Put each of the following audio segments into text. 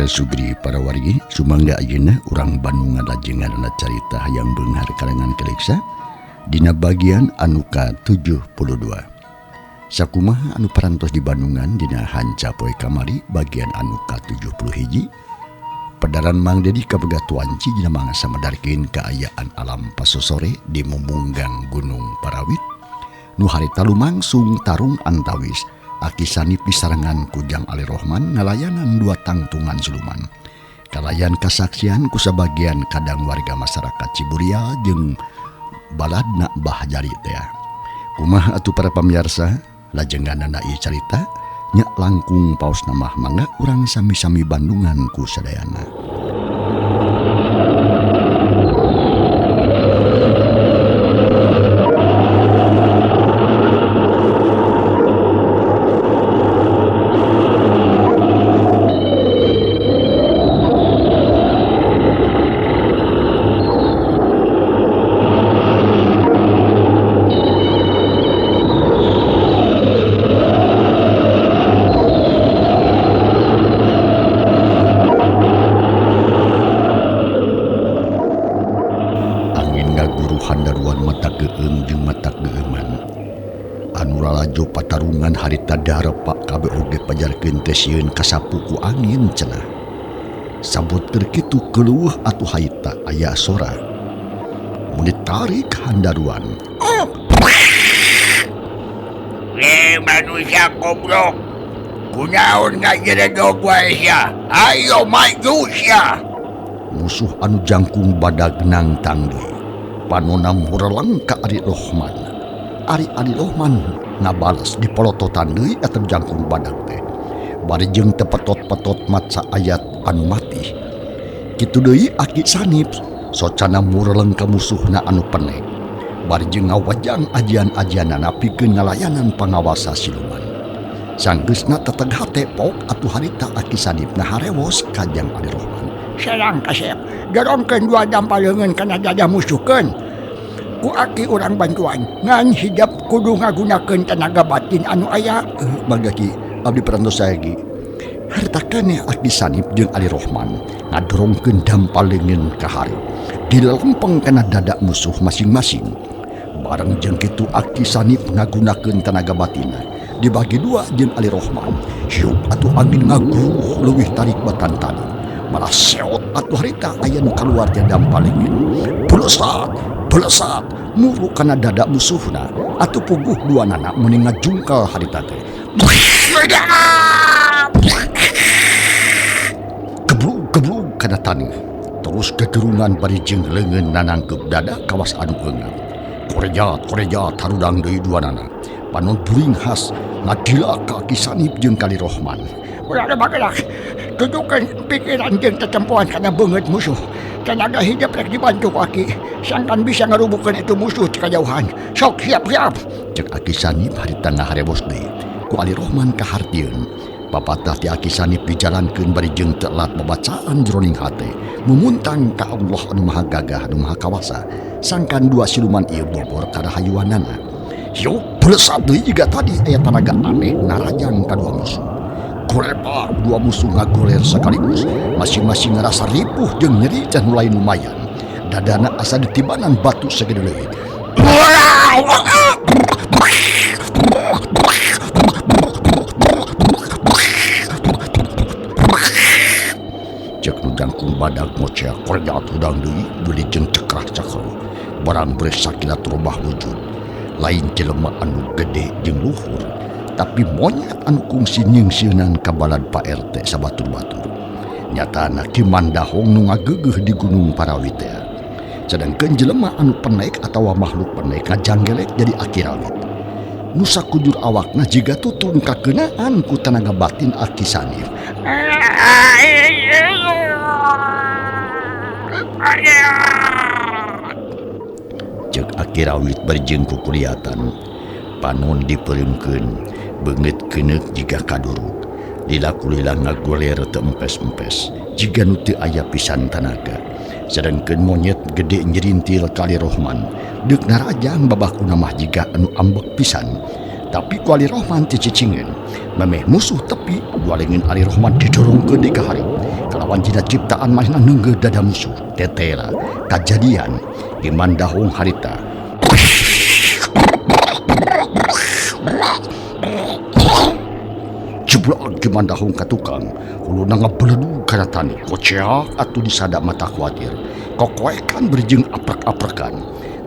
Saudara Sugri para wargi sumangga ayeuna urang Bandung ngalajenganna carita hayang beunghar kalangan keleksa dina bagian anu ka-72. Sakumaha anu parantos di Bandungan dina hanca poe kamari bagian anu ka-71. Pedaran Mang Dedi kabegatuanci dina mangsa madarkeun kaayaan alam pasosore di mumunggang Gunung Parawit nu harita lumangsung tarung antawis aki sanip disarangan kujang Ali Rohman ngalayanan dua tangtungan siluman. Kalayan kasaksian ku sabagian kadang warga masyarakat Ciburial jeung baladna Bah Jari teh. Kumaha atuh para pamirsa, lajenganna ieu carita nya langkung paos nama mangga urang sami-sami Bandungan ku sadayana. Anuralajo patarungan harita darepak kabe oge pajarkeun teh sieun kasapu ku angin cenah. Sabut keur kitu kelueuh atuh haita aya sora. Mun ditarik handaruan. Manusia goblok. Kunaon ngajeredog wae sia? Ayo maju sia. Musuh anu jangkung badag nang tanggi. Panonam hureleng ka Ari Rohman. Ari Rohman ngabalas di polototan deui atuh jangkung badag teh. Bari jeung teu petot-petot maca ayat anu mati. Kitu deui aki sanip socana mureleng ka musuhna anu penek. Bari jeung ngawajang ajian-ajianana pikeun ngalayanan pangawasa siluman. Sanggeusna teteg hate pok atuh harita aki sanip naharewos ka Jang Ali Rohman. Serang kasep, dorongkeun dua dampaleungeun kana dadah musuhkeun. Ku aki urang bantuan ngan hijab kudu ngagunakeun tenaga batin anu aya. Bagaki abdi parantos saegi. Hartakana aki sanip jeung Ali Rohman ngadorongkeun dampaleungeun ka hareup. Dilempeng kana dada musuh masing-masing. Bareng jeung kitu aki sanip ngagunakeun tenaga batinna. Dibagi dua jeung Ali Rohman. Hiup atuh angin ngaguruh leuwih tarik batan tadi. Malah seot atuh harita aya nu kaluar ti dampaleungeun. Belesat muru kana dada musuhna atuh puguh duanana meuning ngajungkal harita teh. Geblug kana taneuh. Terus gegerungan bari jeung leungeun nanangkeup dada kawas anu eungap. Korejat harudang deui duanana. Panon buring khas ngadila ka aki sanip jeung Kali Rohman. Ulah bagelak. Dudukeun pikiran jeung tetempoan kana beungeut musuh. Tenaga hijab rek dibantu ku aki. Sangkan bisa ngarubukeun itu musuh ti kajauhan. Sok siap. Cek aki sanip harita ngaharewos deui. Ku Ali Rohman kahartieun. Papatah ti aki sanip dijalankeun bari jeung teu lat babacaan jroning hate. Mumuntang ka Allah anu Maha Gagah anu Maha Kawasa. Sangkan dua siluman ieu bobor ka rahayuanana. Yo belesat deui jiga tadi aya tanaga aneh narajang ka dua musuh. Kurepa dua musuh ngagoler sekaligus. Masing-masing ngerasa ripuh jeung nyeri can mulai lumayan. Dadana asa ditibanan batu sagede leuwih. Cek nu jangkung badag ngocea korejat udang deui beli jeung cekrah-cekrah. Barang beres sakilat robah wujud. Lain jelema anu gede jeung luhur. Tapi monyet anu kungsi nyingsieunan ka balad Pak RT sabatur-batur. Nyatana Ki Mandahong nu ngageugeuh di Gunung Parawit teh. Sedangkeun jelema anu penek atawa makhluk penek ngajanggelek jadi aki rawit. Nu sakujur awakna jiga tutun kakeunaan ku tenaga batin aki sanif. Cek aki rawit berjeng ku kuliatan. Panon dipeureumkeun beungeut keuneuk jiga kaduruk. Lila-kulila ngagoler teu empes-empes jiga nu teu aya pisan tanaga. Sedangkeun monyet gede nyerintil Kali Rohman deuk narajang babakuna mah jiga anu ambek pisan. Tapi ku Ali Rohman teu cicingeun. Memeh musuh tepi, dua leungeun Ali Rohman didorongkeun di ka hareup. kalawan jina ciptaan manehna neunggeuh dada musuh. Tetela kajadian di Mandahung harita. Jeblok ke Mandahung ka tukang, huluna ngabeledu kana tani. Koceak atuh disada mata khawatir. Kokoekan berjeng aprek-aprekan.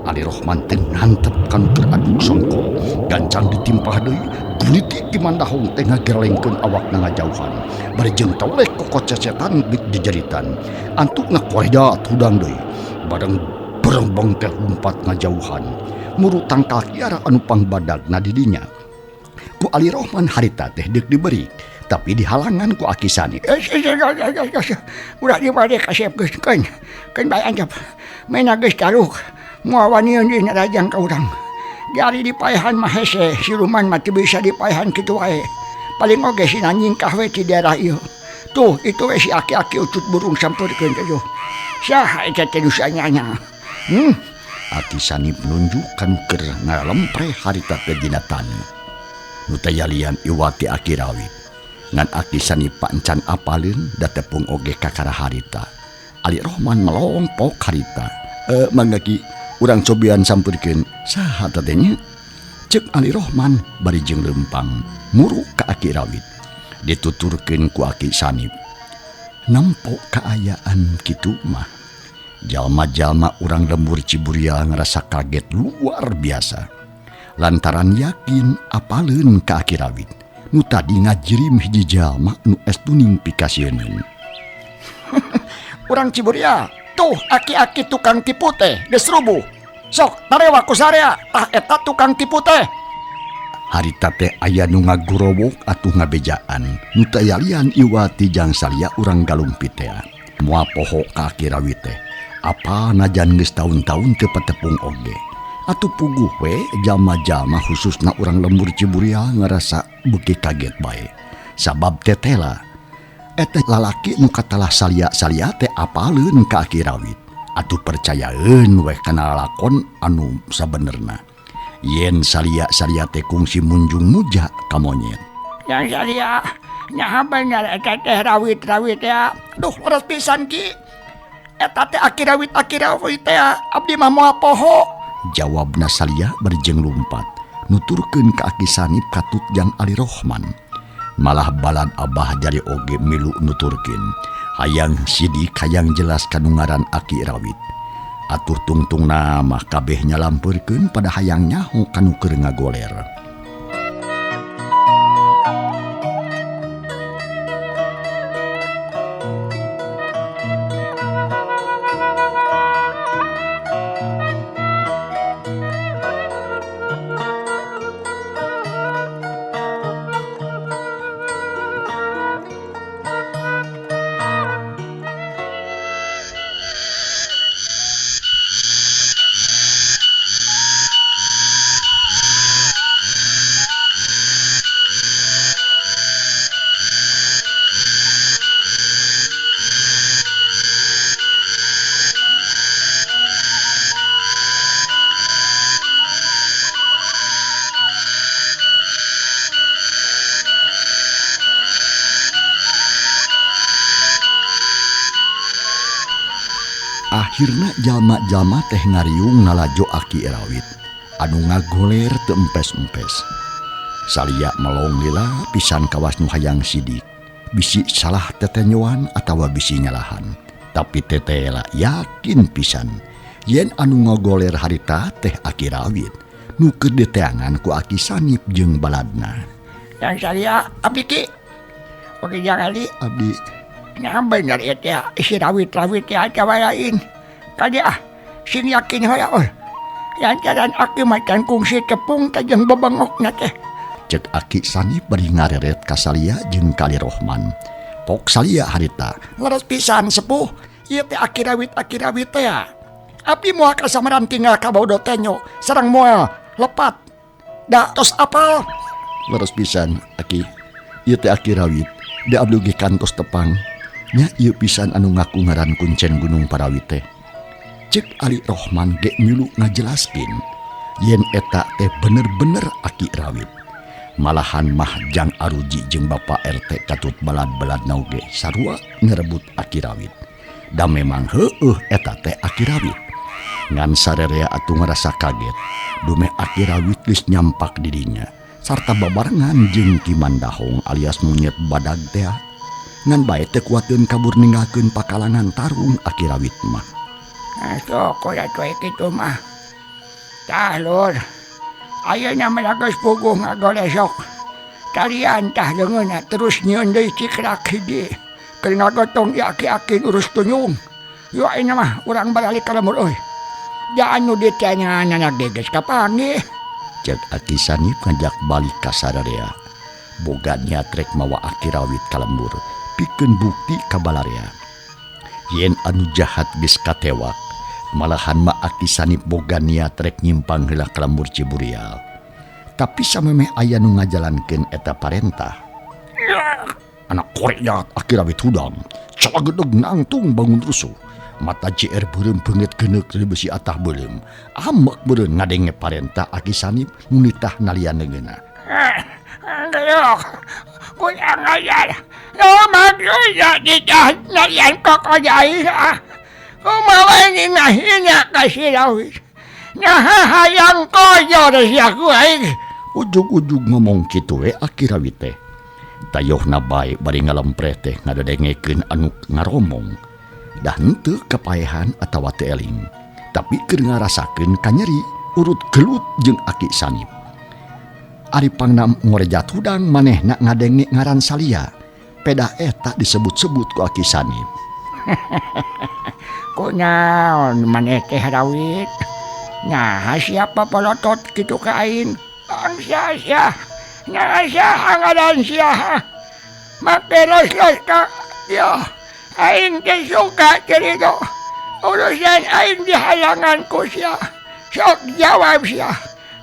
Ali Rohman teh ngantep kanu keur aduk songko. Gancang ditimpah deui, guliti di Mandahung teh ngagerlengkeun awakna ngajauhan. Berjeng toleh kokocecetan dijeritan. Antukna koredat hudang deui. Bareng berengbeng teh lumpat ngajauhan. Muru tangkal kiara anu pangbadagna di dinya. Ku Ali Rohman harita teh deuk diberi, tapi dihalangan ku Aki Sanip. Udah dibalik kasep geus keun bae anjap. Mena geus taruk. Muawanian di rajang ka urang. Dari dipaehan mah hese, siluman mah teu bisa dipaehan kitu wae. Paling oge si nyingkah we ti daerah ieu. Tuh, itu we si aki-aki ucut burung sampurkeun teh yo. Saha eta teh nu sanyanya? Aki Sanip nunjuk kanu keur ngalempre harita teh dina tani. Nu tayalian iwati Aki Rawit. Ngan Aki Sanip pancan apaleun da tepung oge kakara harita. Ali Rohman melompok harita. Mangga Ki, urang cobian sampurkeun. Saha teh nya? Ceuk Ali Rohman bari jeung lempang muru ka Aki Rawit. Dituturkeun ku Aki Sanip. Nampo kaayaan kitu mah. Jalma-jalma urang lembur Ciburia ngerasa kaget luar biasa. Lantaran yakin apaleun ka Aki Rawit. Nu tadi ngajirim hiji jalma nu estu nimpi kasieun. Urang Ciburia, tuh aki-aki tukang tipu teh geus rubuh. Sok tarewa ku sarea, tah eta tukang tipu teh. Harita teh aya nu ngagurowok atuh ngabejaan. Nu tayalian iwati jang salia urang galumpit teh. Moal poho ka Aki Rawit teh. Apa najan geus taun-taun teu patepung oge. Atuh puguh we jalma-jalma khususna urang lembur Ciburia ngerasa beuki kaget bae. Sabab tetela eta lalaki nu katalah salia-salia teh apaleun ka Aki Rawit. Atuh percayaeun we kana lakon anu sabenerna. Yen salia-salia teh kungsi munjung muja ka monyet. Yang salia nyaha bener eta teh Rawit ya. Duh leres pisan Ki. Eta teh Aki Rawit ya. Abdi mah moal poho. Jawabna salia berjeng lumpat. Nuturkeun ka Aki Sanip katut jang Ali Rohman. Malah balad abah jari oge milu nuturkeun. Hayang sidik hayang jelas kanu ngaran Aki Rawit. Atuh tungtungna mah kabeh nyalampurkeun pada hayang nyaho kanu keur ngagoler. Akhirna jalma-jalma teh ngariung ngalajo Aki Rawit anu ngagoler teu empes-empes. Salia melong lila pisan kawas nu hayang sidik. Bisi salah tetenyoan atawa bisi nyalahan. Tapi tetela yakin pisan yen anu ngagoler harita teh Aki Rawit nu keur diteangan ku Aki Sanip jeung baladna. Yang salia abdi Ki. Oke jangan li Abdi nyaha bener eta si Rawit ya cawa lain. Tadi sing yakin hoya lantaran Aki macan kungsi tepung tajeng bebengokna teh. Cek Aki Sanip bari ngareret ka salia jeung ka Ali Rohman. Pok salia harita. Leres pisan sepuh, ieu teh Aki Rawit teh. Abdi moal kasamaran tinggal ka Baudo Tenyo, sareng moal lepat. Da tos apal. Leres pisan Aki. Ieu teh Aki Rawit. Da abdi ge kantos tepang. Nya ieu pisan anu ngaku ngaran kuncen Gunung Parawit teh. Cek Ali Rohman ge milu ngajelaskeun yen eta teh bener-bener Aki Rawit. Malahan mahjang aruji jeung Bapak RT katut balad-balad nauge sarua ngerebut aki rawit. Da memang heueuh eta teh aki rawit. Ngan sararea atuh ngerasa kaget dume aki rawit geus nyampak dirinya sarta babarengan jeung Kimandahong alias monyet badag teh. Ngan bae teu kuateun kabur ninggalkeun pakalangan tarung aki rawit mah. So kuda tuh kitu mah. Tah lur. Ayeuna mah geus puguh ngagolesok. Talian tah leungeunna terus nyieun deui cikrak hiji. Keur ngagotong aki-aki urus tunyung. Yo ayeuna mah urang balik ka lemur euy. Da anu ditanyaanana geus kapanggih. Cek Aki Sanip ngajak balik ka sararea. Boga niat rek mawa aki rawit ka lembur pikeun bukti ka balarea. Yen anu jahat geus katewak, malahan mah Aki Sanip boga niat rek nyimpang heula ka lembur Ciburial. Tapi samemeh aya nu ngajalankeun eta parentah. Anak korek jahat aki rawit hudang, calagedeg nangtung bangun rusuh. Mata JR beureum beungeut geuneuk di besi atah beuleum. Amek beureun ngadenge parentah Aki Sanip nu nitah nalian leungeunna. Geuk, kunyang ajar. Lo maksudnya ditah nalian kok jai. Kumaha ngina kasih rawit. Nah hayang koyor sia ku aing. Ujug-ujug ngomong kitu we aki rawit teh. Tayohna bae bari ngalempreh teh ngadedengekeun anu ngaromong. Dah henteu kapaehan atawa teu eling. Tapi keur ngarasakeun kanyeri urut gelut jeung Aki Sanip. Ari pangna ngorejat hudang manehna ngadenge ngaran Salia. Peda eta disebut-sebut ku Aki Sanip. Kunaon maneh teh rawit? Nah siapa polotot kitu ka aing? Angsa sia. Nah saha ngaran sia? Make los-los ka. Yo, aing teh suka cerita. Urusan aing dihalangan ku sia. Sok jawab sia.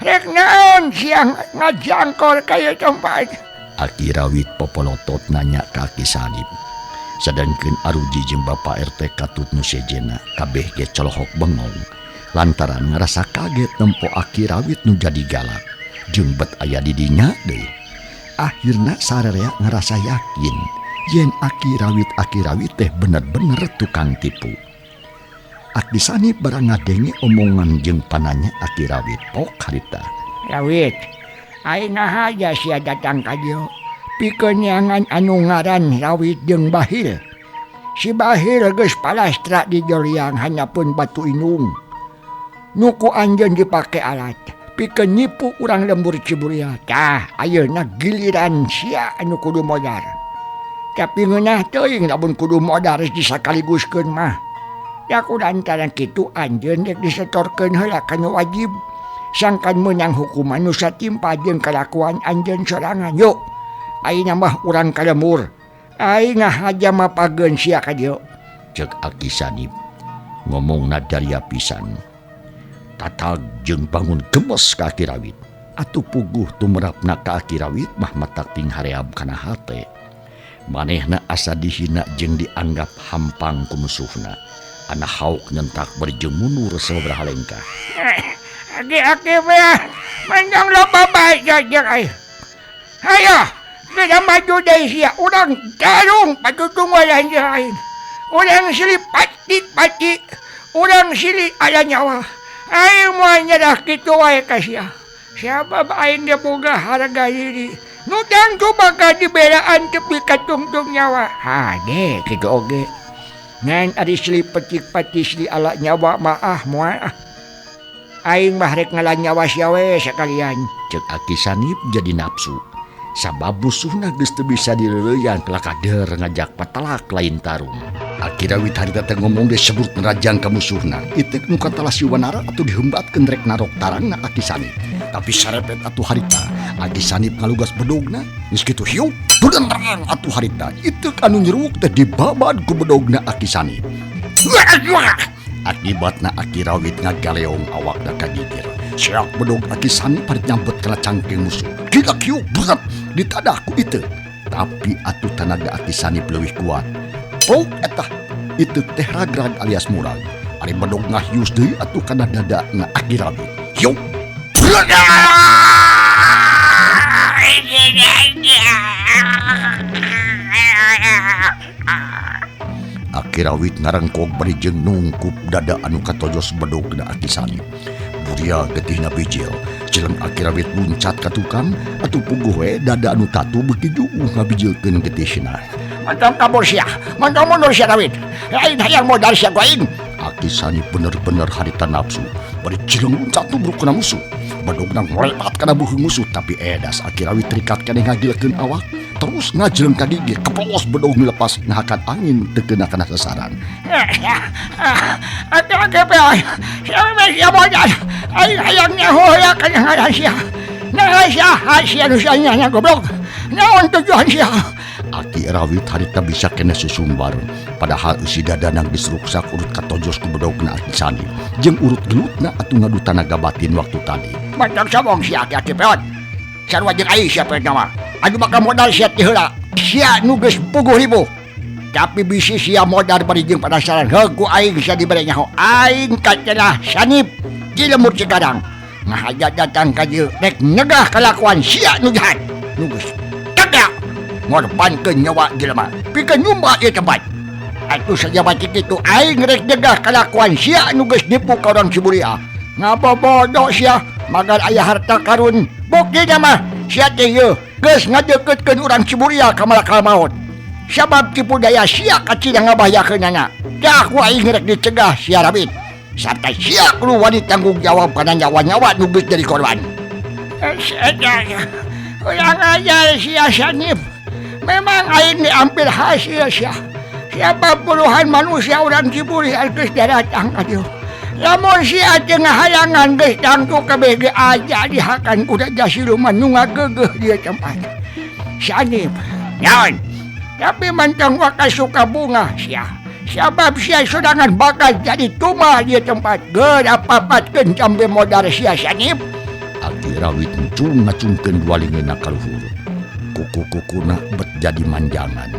Rek naon sia ngajangkor kaya tempat. Aki rawit popolotot nanya ka Aki Sanip. Sedangkeun aruji jeung Bapak RT katut nu sejena kabeh ge colohok bengong lantaran ngerasa kaget nempo aki rawit nu jadi galak jeung bet aya di dinya deui. Akhirna sararea ngerasa yakin yen aki rawit teh bener-bener tukang tipu. Aki Sanip barang ngadenge omongan jeung pananya aki rawit pok harita. Rawit, aing aja sia datang ka dieu. Pikeun nyangan anu ngaran Rawit jeung Bahil. Si Bahil geus palastra di Joliang hanyapun batu inung. Nuku anjeun dipake alat. Pikeun nipu urang lembur Ciburial. Tah, ayeuna giliran sia anu kudu modar. Tapi ngeunah teuing lamun kudu modar disakaliguskeun mah. Da kulantaran kitu anjeun rek disetorkeun heula kana wajib. Sangkan meunang hukuman nu satimpa jeung kalakuan anjeun sorangan. Yuk. Aing mah urang ka lemur. Aing haja mapageun sia ka dieu. Cek Aki Sanip. Ngomongna daria pisan. Tatag jeung bangun gemes ka Aki rawit. Atuh puguh tumrapna ka Aki rawit mah matak ting hareab kana hate. Manehna asa dihina jeung dianggap hampang ku musuhna. Ana hauk nyentak berjeng mundur sabaraha lengkah. Aki mah manjang loba bae jeung aing. Hayo. Tidak maju dari sia, urang tarung patutong walan lain. Urang silih pati, urang silih ada nyawa. Aing mau nyerah kitu wae ka sia. Siapa aing dia boga harga diri. Nudang tu bakal dibelaan tepi katungtung nyawa. Hade kitu oge. Ngan ari silih pati silih ala nyawa maah moal. Aing mah rek ngalan nyawa sia we sakalian. Cek Aki Sanip jadi nafsu. Sabab musuhna geus teu bisa dileuleyan pelakader ngajak patelak lain tarung. Aki rawit harita teh ngomong disebut nerajang ka musuhna. Ieu nu katalah si Wanara atuh diheumbatkeun rek narok tarangna Aki Sanip. Tapi sarepet atuh harita Aki Sanip ngalugas bedogna geus kitu hiup beunterang atuh harita. Ieu anu nyeruk teh dibabad ku bedogna Aki Sanip. Akibatna Aki rawit ngagaleong awakna ka gigir. Seak bedog Aki Sanip parit nyambet kana cangkeng musuh. Kita kieu berat ditadaku itu. Tapi atuh tenaga Aki Sanip leuwih kuat. Oh etah itu teh ragrag alias murag. Ari bedog ngahius deui atuh kana dadana Aki rawit. Hiup. Akirawit ngarengkog barijeng nungkup dada anu katojos bedog na Akisani. Buria getih na bijil, cileng Akirawit muncat ka tukang, atuh puguh we dada anu tatu beuki juung ngabijilkeun getih sina. Mantap kabur sia, mantap mundur sia Dawid. Lain hayang modal sia goin. Akisani bener-bener harita nafsu, bari cileng muncat tubruk kana musuh. Bedog nang ngolepat kana buheung musuh, tapi edas Akirawit terikat keneh ngagilekeun awak. Terus ngajeleng ka gigi, keplos bedog dilepas ngahakan angin teu keuna kana sasaran. Atuh pe. Sia modal. Ai hayang nyaho ya kana ngaran sia. Nah sia nu sia nya goblok. Naon tujuan sia? Aki Rawit harita bisa kena susumbar. Padahal isi dadanang diseruksak urut katojos ku bedogna Akisani. Jeung urut gelutna atuh ngadu tanaga batin waktu tadi. Mantap sabong sia aki peot. Sarua jeung ai sia peot nama. Anu bakal modal sia ti heula. Sia nu geus 10.000. Tapi bisi sia modal bari jeung penasaran. Heuh aing sia dibere nyaho. Aing kacenah sanip jilemur Cigadang. Ngahaja datang ka dieu rek nyegah kalakuan sia nu jahat. Nu geus tegak ngorbankeun nyawa jelema pikeun nyumba ieu tempat. Atuh sajabat kitu aing rek nyegah kalakuan sia nu geus nipu ka urang Ciburia. Ngabobodo sia magar aya harta karun. Buktina mah sia teh ieu geus ngadeuketkeun urang Ciburia ka malakal maut. Sabab tipu daya sia kacina ngabahayakeunana. Dah ku aing rek dicegah sia Rabit. Sarta sia kudu wani tanggung jawab kana nyawa-nyawa nu geus jadi korban. Ulang aja sia sanip. Memang aing diambil hasil sia. Siapa puluhan manusia urang Ciburia geus datang ka dieu. Lamun sia teu ngahayangan geus tangtu kabeh aja dihakan ku Raja Siluman nu ngageugeuh dieu tempat. Sanip. Naon? Tapi mantang waka suka bunga sia. Sabab sia sodangan bakal jadi tumah di tempat gedapapatkeun cambe modal sia sanip. Aki Rawit ngacung-ngacungkeun walingeuna ka luhur. Kuku-kukuna bet jadi manjangan.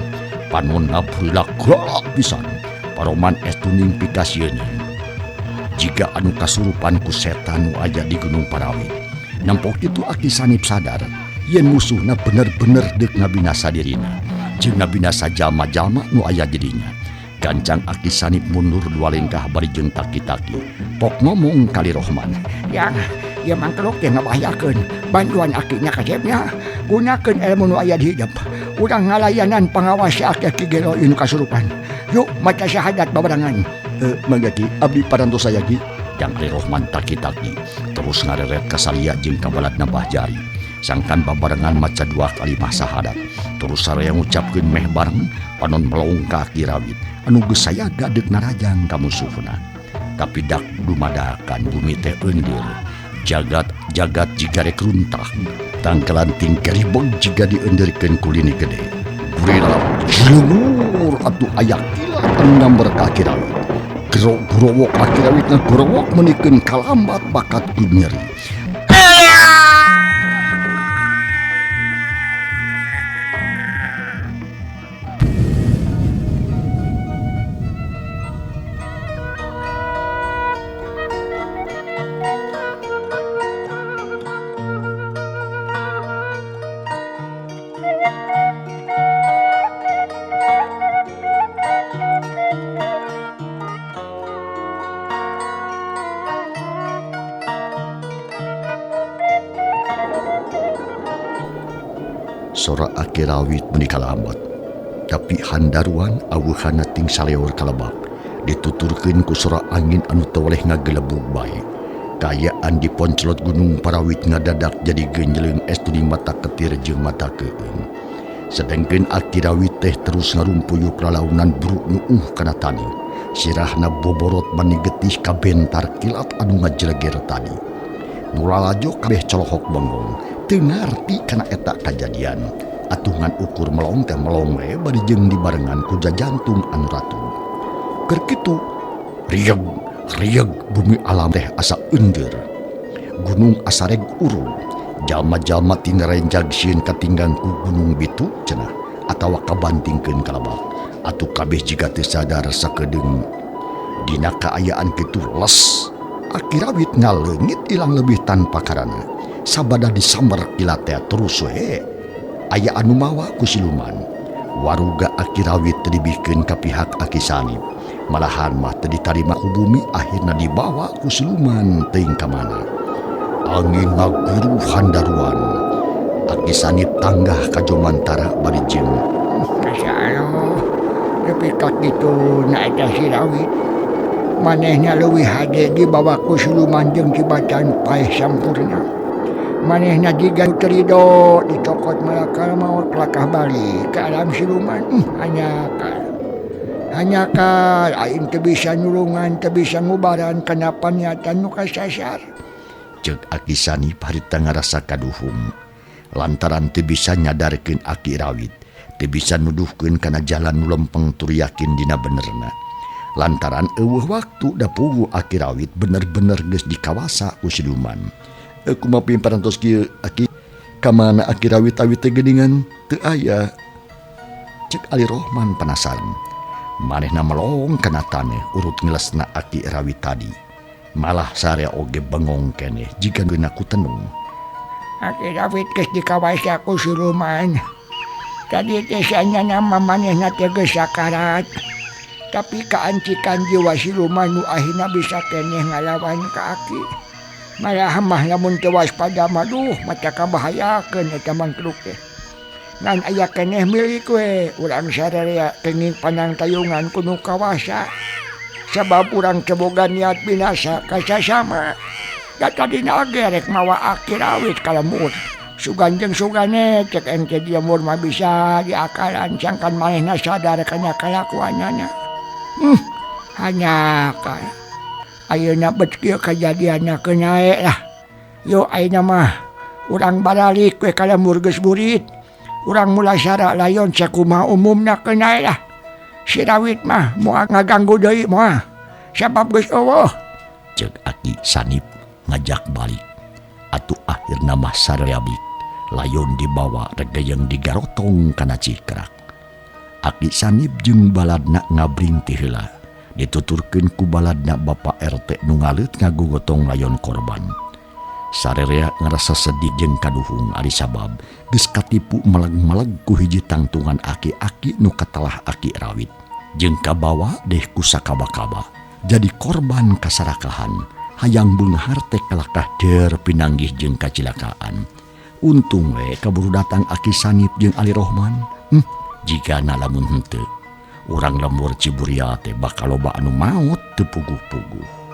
Panonna beulak galak pisan. Paroman estu nimpi ka sieuneu. Jika anu kasurupan ku setan nu aya di Gunung Parawit. Nampok kitu Aki Sanip sadar yen musuhna bener-bener deuk ngabinasa dirina. Jeung ngabinasa jalma-jalma nu aya di dinya. Gancang Aki Sanip mundur 2 lengkah bari jeung taki-taki. Pok ngomong kali Rohman. Yang ieu mangkeluk teh ngabahayakeun. Bantuan akinya kasepnya gunakeun ilmu nu aya di hidup. Urang ngalayanan pangawas aki gelo inu kasurupan. Yuk maca syahadat babarangan. Mangga Ki, abdi parantos saya Ki. Jangkri Rohman taki-taki. Terus ngareret ka saria jeung ka baladna Mbah Jari. Sangkan babarengan maca 2 kalimah syahadat. Terus saraya ngucapkeun meh bareng panon melong ka Aki Rawit. Anu geus sayaga deuk narajang ka musuhna. Tapi dak dumadakan bumi teh eundir. Jagat jiga rek runtah. Tangkelan tingkeri bog jiga diendeurkeun ku lini gede. Burela jilumur atuh aya kilatan nyamber ka Aki Rawit. Gerowok Aki Rawit ngagorowok menikeun kalambat bakat ku nyeri. Sora Aki Rawit meuni kalambat. Tapi handaruan aweuhana ting saleor kalebak. Dituturkeun ku sora angin anu teu waleh ngagelebug bae. Kayaan di poncelot Gunung Parawit ngadadak jadi genjleung estu di mata ketir jeung mata keueung. Sedengkeun Aki Rawit teh terus ngarumpuyuk lalaunan buruk nuuh kana tani. Sirahna boborot mani getih ka bentar kilat anu ngajeleger tadi. Mulalajo kabeh colohok bonggong. Teu ngarti kana eta kajadian. Atungan ukur melong teh melong we bari jeung dibarengan ku jantung anu ratu. Keur kitu rieg bumi alam teh asa eundir. Gunung asa reg urul. Jalma-jalma tinerenjag sieun katinggang ku gunung bitu cenah atawa kabantingkeun kalebak. Atuh kabeh jiga teu sadar sakedeung dina kaayaan kitu les. Aki Rawit ngaleungit ilang lebih tanpa karana. Sabada disamber kilat teh terus we. aya anu mawa ku siluman. Waruga Aki Rawit dibikeun ka pihak Aki Sanip. Malahan mah teu ditarima ku bumi, akhirna dibawa ku siluman teuing ka mana. Angin ngaguru handaruan. Aki Sanip tanggah ka Jomantara bari jeung Masya Allah, depikat gitu na eta si Rawit. Manehna leuwih hade dibawa ku siluman jeung Cibacan paeh sampurna. Manehna jiga terido dicokot malakal maut lakah balik ke alam siluman. Hanya aing teu bisa nulungan, teu bisa ngubaran kana paniatan nu kasasar. Ceuk Aki Sanip harita ngarasa kaduhung lantaran teu bisa nyadarkeun Aki Rawit, teu bisa nuduhkeun kana jalan nu lempeng tur yakin dina benerna. Lantaran eueuh waktu da puguh Aki Rawit bener-bener geus dikawasa ku siluman. Kumaha parantos kieu Aki, ka mana Aki Rawit awit teh geuningan teu aya. Ceuk Ali Rohman penasaran. Manehna melong kana taneuh urut ngelesna Aki Rawit tadi. Malah sarea oge bengong keneh jika geuna ku tenung. Aki Rawit geus dikawasa ku siluman. Tadi teh sanyana manehna teh geus sakarat. Tapi kaancikan jiwa siluman nu akhirna bisa keneh ngalawan ka Aki. Malah mah lamun teu waspada mah duh mata kabahayakeun eta mangkruk teh. Ngan aya keneh milik we urang sararea tenging panang tayungan kudu kawasa. Sabab urang teu boga niat binasa ka sasama. Da tadina ge rek mawa Aki Rawit ka lemur. Sugan jeung sugane cek engke dia mur mah bisa diakalan sangkan manehna sadar kana kalakuanana. Hanya ka ayeuna bet kieu kajadianna kenae lah. Yo ayeuna mah urang baralik we ka lemur geus burit. Urang mulasara layon sakumaha umumna kenae lah. Si Rawit mah moal ngaganggu deui moal. Sabab geus eueuh. Ceuk Aki Sanip ngajak balik. Atuh akhirna mah sareabik. Layon dibawa regayeng digarotong kana Cikrak. Aki Sanip jeung baladna ngabring ti heula. Dituturkeun ku baladna Bapak RT nu ngaleut ngagugotong layon korban. Sarerea ngerasa sedih jeung kaduhung ari sabab geus katipu meleg-meleg ku hiji tangtungan aki-aki nu katalah Aki Rawit. Jeung kabawa deh ku sakaba-kaba jadi korban kasarakahan. Hayang beunghar teh kalakah deur pinanggih jeung kacilakaan. Untung we kaburu datang Aki Sanip jeung Ali Rohman. Jigana lamun henteu urang lembur Ciburia teh bakal loba anu maot teu puguh-puguh.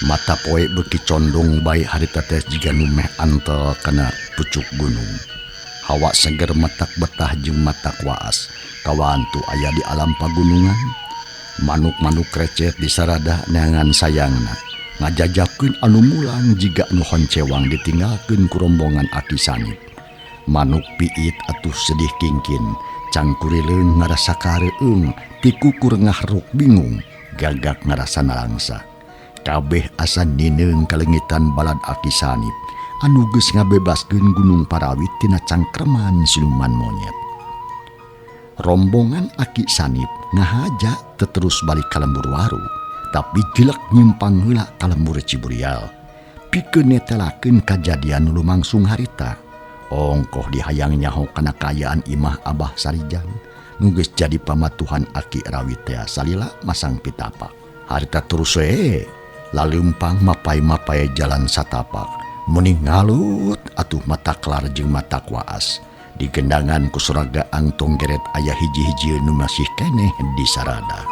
Mata poe beuki condong bae harita teh jiga nu meh antel kana pucuk gunung. Hawa seger matak betah jeung matak waas. Kawantu aya di alam pagunungan. Manuk-manuk recet di sarada neangan sayangna. Ngajajakeun anu mulang jiga anu honcewang ditinggalkeun ku rombongan Aki Sanip. Manuk piit atuh sedih kingkin. Cangkurileun ngarasa kareueung. Tikukur ngahruk bingung. Gagak ngarasa nalangsa. Kabeh asa nineung kalengitan balad Aki Sanip anu geus ngabebaskeun Gunung Parawit tina cangkreman siluman monyet. Rombongan Aki Sanip ngahaja teu terus balik ka lembur waru, tapi jelek nyimpang heula ka lembur Ciburial. Pikeun netelakeun kajadian nu lumangsung harita. Ongkoh dihayang nyaho kana kaayaan imah Abah Sarijan nu geus jadi pamatuhan Aki Rawit teh salila masang pitapak. Harita terus we laleumpang mapai-mapai jalan satapak, meuning ngalut atuh mata kelar jeung mata waas. Digendangan ku suragaan tonggeret aya hiji-hiji nu masih keneh di sarada.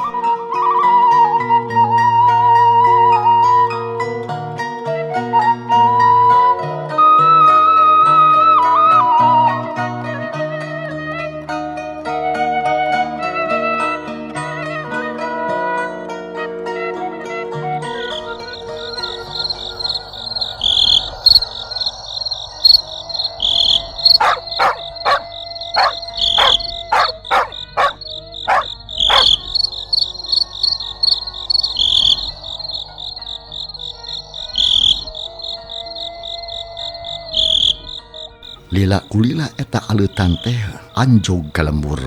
Lila kulila eta aleutan teh anjog ka lembur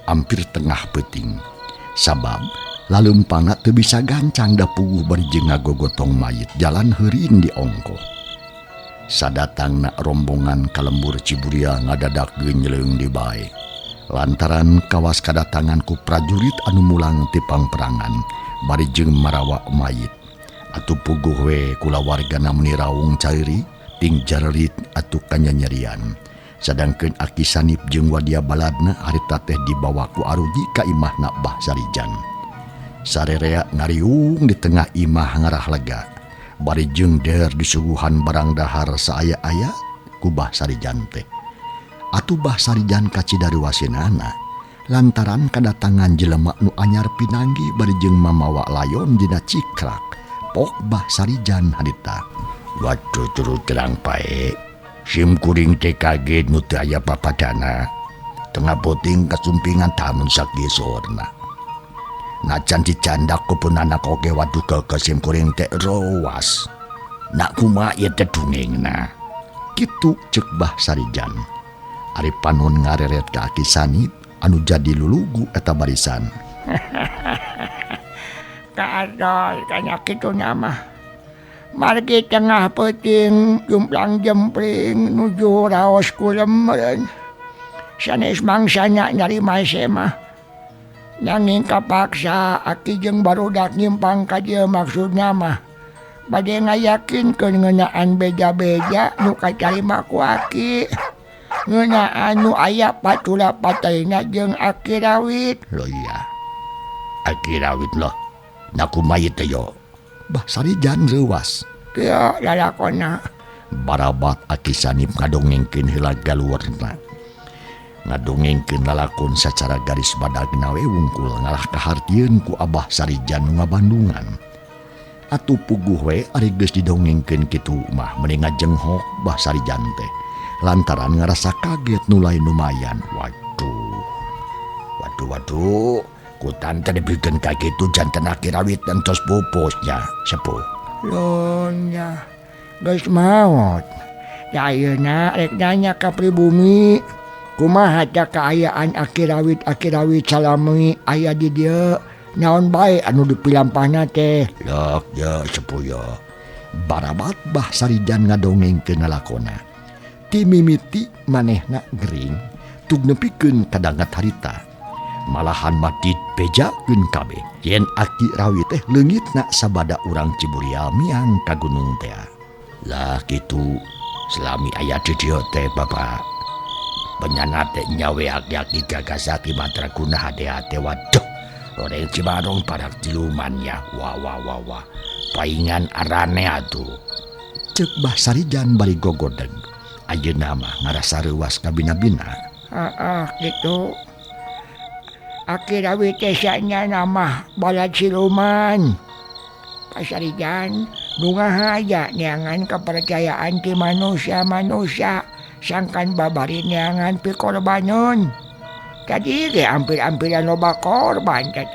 hampir tengah peuting. Sabab laleumpangna teu bisa gancang da puguh bari jeung ngagogotong mayit jalan heurin di ongko. Sadatangna rombongan ka lembur Ciburia ngadadak geunjleung di bae. Lantaran kawas kadatangan ku prajurit anu mulang ti pangperangan bari jeung marawa mayit. Atuh puguh we kula wargana meni raung cairi ting jarerit atuh kanyanyerian. Sadangkeun Aki Sanip jeung wadia baladna harita teh dibawa ku Aruji ka imahna Bah Sarijan. Sarerea ngariung di tengah imah ngarah lega. Bari jeung der disuguhan barang dahar saaya-aya ku Bah Sarijan teh. Atuh Bah Sarijan kacidaruwasinana lantaran kadatangan jelema nu anyar pinanggi bari jeung mamawa layon dina cikrak. Pok Bah Sarijan harita. Waduh turut terang pae, sim kuring teh kaget nu teu aya papadana. Tengah poting kasumpingan tamun sagesorna. Najan dicandak ku pun anak oge waduh ke sim kuring teh rowas. Nak kumaha ieu teh dungengna. Kitu ceuk Bah Sarijan. Ari panon ngareret ka Aki Sanip anu jadi lulugu eta barisan. Kaadol kanya kitu nama. Margi tengah peuting jumplang jempling nuju raos kulem meureun. Sanes mangsana narima mah. Nanging kapaksa Aki jeung barudak nyimpang ka dieu maksudna mah. Bade ngayakinkeun ngeunaan beja-beja nu kacarima ku Aki. Ngeunaan nu aya patula pataina jeung Aki Rawit. Loh iya. Aki Rawit loh. Naku mayit teh yo. Bah Sarijan reuwas. Teu lalakonna. Barabat Aki Sanip ngadongengkeun heula galuwerna. Ngadongengkeun lalakon sacara garis badagna we wungkul ngalah kahartieun ku Abah Sarijan nu ngabandungan. Atuh puguh we ari geus didongengkeun kitu mah meuni ngajenghok Bah Sarijan teh lantaran ngarasa kaget nu lain lumayan. Waduh. Kutan teh dibikeun ka kitu janten Aki Rawit entos pupusnya sepuh. Lonya, geus maot. Da ayeuna rek nanya ka pribumi, kumaha teh kaayaan Aki Rawit salami aya di dieu? Naon bae anu dipilampahna teh? Lok ya sepuh ya. Barabat Bah Sarijan ngadongengkeun lalakonna. Ti mimiti manehna gering tug nepikeun kadangat harita. Malahan madid bejakeun kabeh yen Aki Rawit teh leungitna sabada urang Ciburia miang ka gunung teh. Lah kitu selami aya di dieu teh Bapak. Penyana teh nyawe aki-aki gagasaki matra guna hade-hade waduh. Orang Cibarong parak tiluman ya. Wah. Paingan arane atuh. Ceuk Bah Sarijan bari gogodeg. Ayeuna mah ngarasa reuwas kabina-bina. Gitu. Aki Rawit teh sanya nama balad siluman. Pak Sarijan nu ngahaya neangan kepercayaan ti manusia sangkan babari neangan pikorbanon. Tadi ge hampir-hampiran loba korban teh.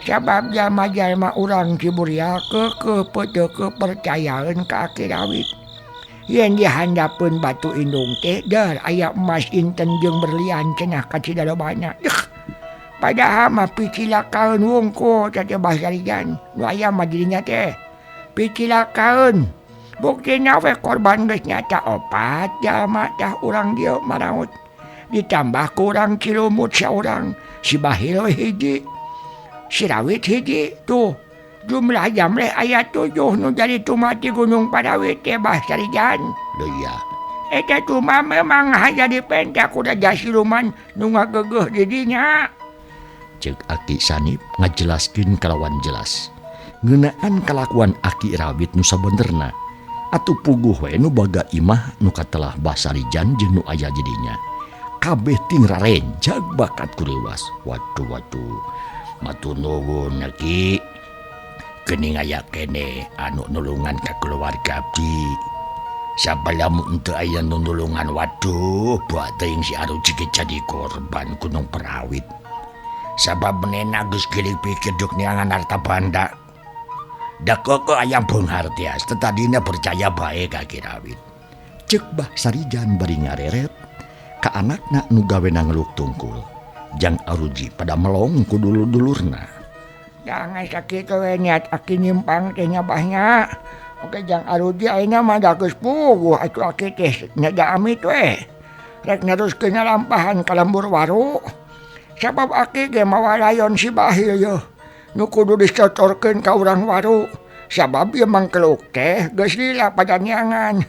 Sabab jalma-jalma urang Ciburia teu kepercayaan ka Aki Rawit. Yen dihandapeun batu indung teh dar aya emas inten jeung berlian cenah kacidalobana. Padahal mah picilakaeun wungkul teh Bah Sarijan. Nu aya mah dirinya teh picilakaeun. Buktina we korban geus nyata 4 jalma tah urang dieu maraot. Ditambah ku urang Cilumut saurang, si Bahil hiji, si Rawit hiji. Tuh jumlah jamle aya 7 nu jadi tumati Gunung Padawit teh Bah Sarijan. Loh iya. Eta cuma memang hanya dipentak udah jasiluman nu ngagegeuh di dinya. Ceuk Aki Sanip ngajelaskeun kalawan jelas ngeunaan kalakuan Aki Rawit nu sabenerna atuh puguh we nu baga imah nu katelah Bah Sarijan jeung nu aya jadinya kabeh ting rarenjag bakat kureuwas. Waduh matur nuwun Ki geuning aya kene anu nulungan ka keluarga abdi Sabalamu ente aya nunulungan, waduh buat teuing si Aruji jadi korban gunung perawit. Sabab menena geus geulik pikir duk niangan harta banda. Da koko ayam beunghar tias tetadina percaya bae ka Kirawit. Ceuk Bah Sarijan bari ngareret ka anakna nu gawena ngeluk tungkul. Jang Aruji pada melong ku dulur-dulurna. Jangan sakitu we niat aki nyimpang teh nyabahnya. Oke Jang Aruji ayeuna mah da geus puguh atuh aki teh nyaja amit we. Rek neruskeun lampahan ka lembur waru. Sabab aki ge mawa layon si Bahil yeuh. Nu kudu dicocorkeun ka urang waru. Sabab ieu mangkeluk teh geus lila pada niangan.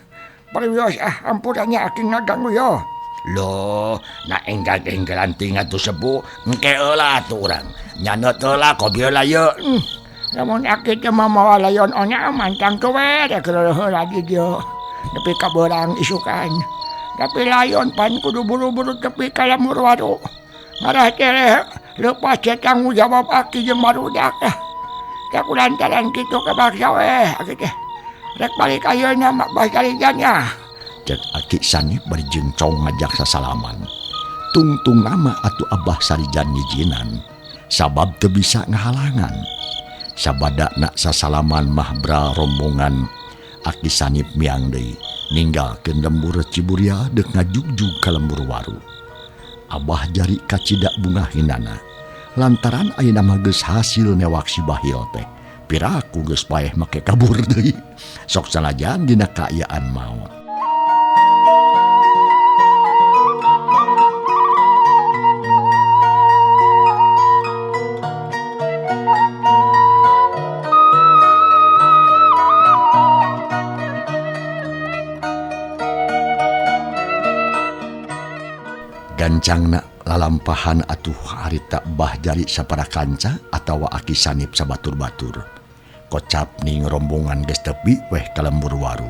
Perwios ampunannya aki ngaganggu yo. Loh, na enggal-enggalan tinggal tu sepuh, engke eulah tu urang. Nyaneut eulah kobi eulah yeuh. Lamun aki teh mawa layon onya mantang tu we da heula di dieu. Nepi ka beurang isukan. Tapi layon pan kudu buru-buru tepi ka lembur waru. Ngarah teh leupas tanggung jawab aki jeung barudak. Tak kulantaran kitu kebaksa we aki teh. Rek balik ayeuna mak basalijannya. Cek Aki Sanip bari jengcong ngajak sasalaman. Tungtung nama atuh Abah Sarijan ngijinan. Sabab teu bisa ngahalangan. Sabadana sasalaman mah bra rombongan Aki Sanip miang deui ninggalkeun lembur Ciburia deuk ngajugjug ka lembur waru. Abah jari kacidak bunga hinana lantaran ayeuna mah geus hasil newak si Bahil teh. Piraku geus paeh make kabur deui. Sok sanajan dina kaayaan maot. Gancangna lalampahan atuh harita Bah jari sapara kanca atawa Aki Sanip sabatur-batur. Kocap ning rombongan geus tepi weh ka lembur waru.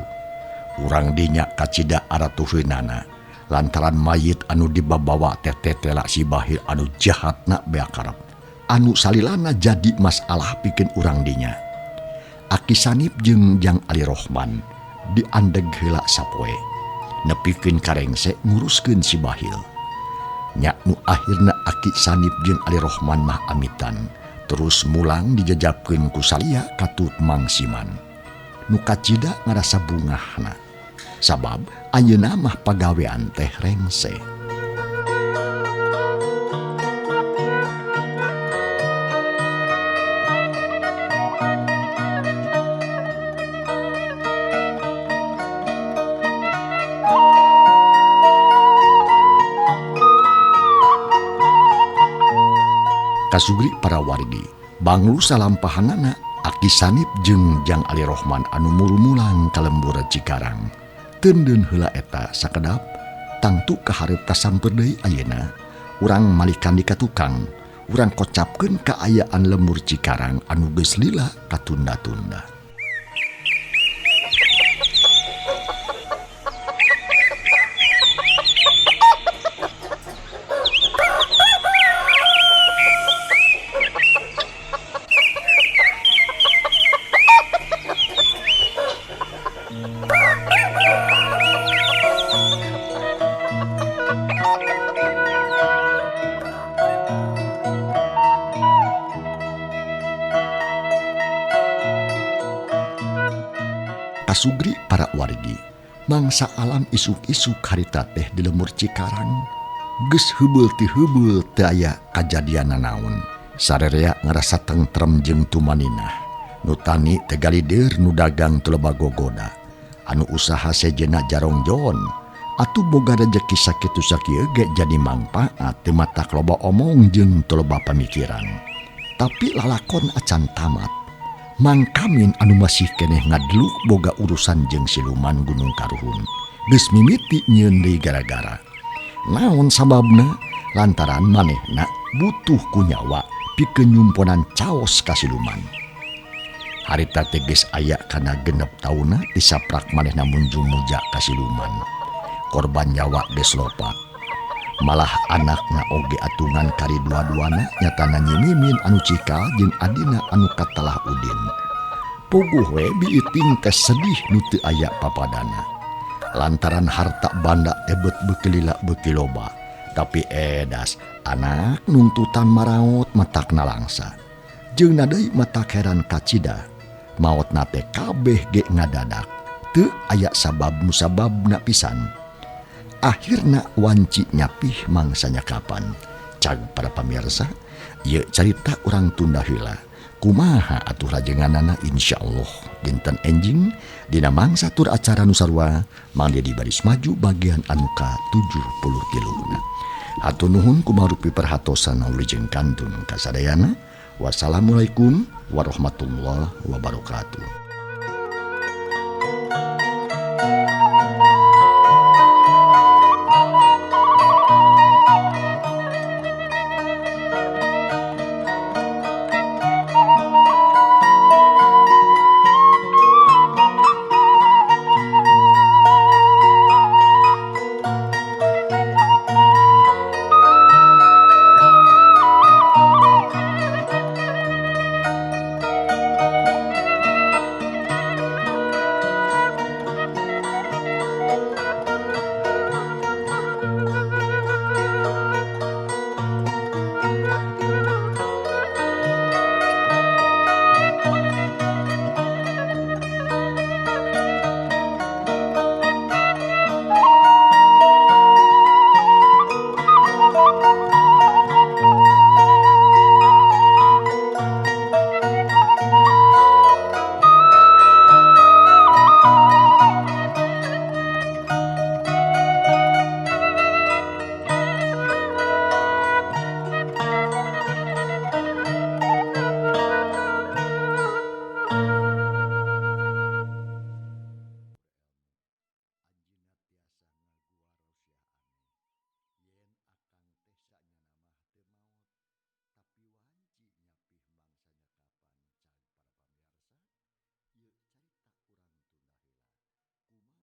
Urang dinya kacida aratuheunana lantaran mayit anu dibabawa tetela si Bahil anu jahatna bea karep. Anu salilana jadi masalah pikeun urang dinya. Aki Sanip jeung Jang Ali Rohman diandeg heula sapoe. Nepikeun karengse nguruskeun si Bahil. Nya nu akhirna Aki Sanip jeung Ali Rohman mah amitan. Terus mulang dijajabkeun ku salia katut Mang Siman. Nu kacida ngarasa bungahna. Sabab ayeuna mah pagawean teh rengse. Kasugri para wargi banglu salampahanana Aki Sanip jeung Jang Ali Rohman anu murumulang ka lembur Cikarang. Teundeun heula eta sakedap tangtu kahareup tasamper deui ayeuna urang malikan di ka tukang urang kocapkeun kaayaan lembur Cikarang anu geus lila katunda-tunda. Kasugri para wargi mangsa alam isuk-isuk harita teh di lembur Cikarang geus heubeul ti heubeul teu aya kajadian nanaon. Sarerea ngarasa tentrem jeung tumaninah. Nu tani teh galideur, nu dagang teu loba gogoda. Anu usaha sejenna jarongjon atuh boga rejeki sakitu sakieu ge jadi mangpaat teu matak loba omong jeung teu loba pamikiran. Tapi lalakon acan tamat. Mang Kamin anu masih keneh ngadluk boga urusan jeung siluman Gunung Karuhun geus mimiti nyieun deui gara-gara. Naon sababna? Lantaran manehna butuh ku nyawa pikeun nyumponan caos ka siluman. Harita teh geus aya kana 6 tauna disaprak manehna munjung muja ka siluman. Korban nyawa geus lopat. Malah anakna oge atungan kari dua-duana nyatana Nyi Mimin anu cikal jeung adina anu katalah Udin. Puguh we biiting teh sedih nu teu aya papadana. lantaran harta banda ebet bekelila beki loba. Tapi edas anak nuntutan maraot matakna langsa. Jeung nadai matak heran kacida. Maot nate kabeh ge ngadadak. Teu aya sabab musababna pisan. Akhirna wanci nyapih mangsanya kapan. Cag para pamirsa, ieu carita urang tunda heula. Kumaha atuh lajenganana insyaallah dinten enjing dina mangsa tur acara nu sarua mangga di baris maju bagian anu ka-73. Hatur nuhun kumarupi perhatosan wilujeng kantun kasadayana. Wassalamualaikum warahmatullahi wabarakatuh.